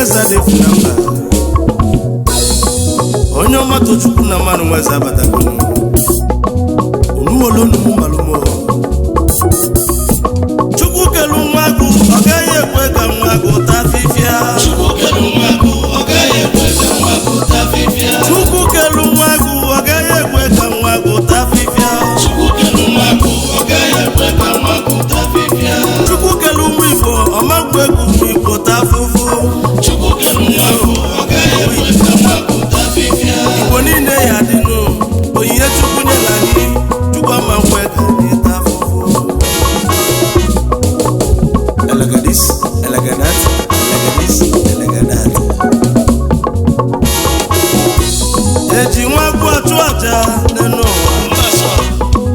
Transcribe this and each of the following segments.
nweza defu na mba onye ọmatụ chukwu na mmanụ nweza abatagono onuwolo numu malumo chukwu kelu nwa agụ ọ gaghị ekwe ka nwa agụ taa fifia chukwu kelu nwa agụ ọ gaghị ekwe ka nwa agụ taa fifia chukwu kelu nwa agụ ọ gaghị ekwe ka nwa agụ taa fifia chukwu kelu nwa agụ ọ gaghị ekwe ka nwa agụ taa fifia chukwu kelu nwa igbo ọmagwe egwu nwa igbo taa fufu chukwu kelu nwa agụ ọ gaghị ekwe ka nwa agụ taa fifia igbo niile ya dịnụ onyinye chukwu nyela anyị chukwu ama nkwe ka anyị taa fufu elegadis elegadat elegadis elegadat eji nwa agụ atụ aja n'enu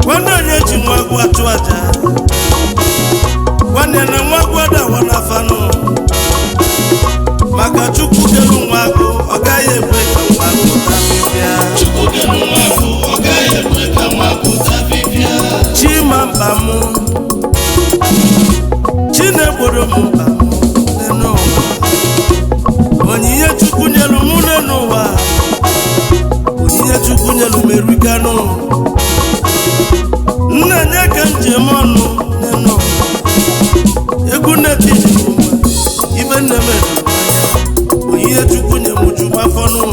nwanne onye ji nwa agụ atụ aja nwanne na nwa agụ adawa n'afanụ maka chukwu kelu nwa agụ ọ gaghị ekwe ka nwa agụ taa fifia chukwu kelu nwa agụ ọ gaghị ekwe ka nwa agụ taa fifia chima mba mụ chinegboro m mba mụ n'enu ụwa onyinye chukwu nyelu mụ n'enu ụwa onyinye chukwu nyelu m erikanụ nna nye ka njem ọnụ n'enu egwu netiji ibe nne m onyinye chukwu nye m ju m afọnụ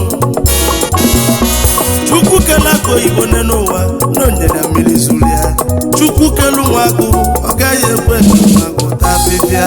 chukwu kele aka oyibo n'enu ụwa n'onyere mmiri zuru ya chukwu kelu nwa agụ ọ gaghị ekwe ka nwa agụ taa fifia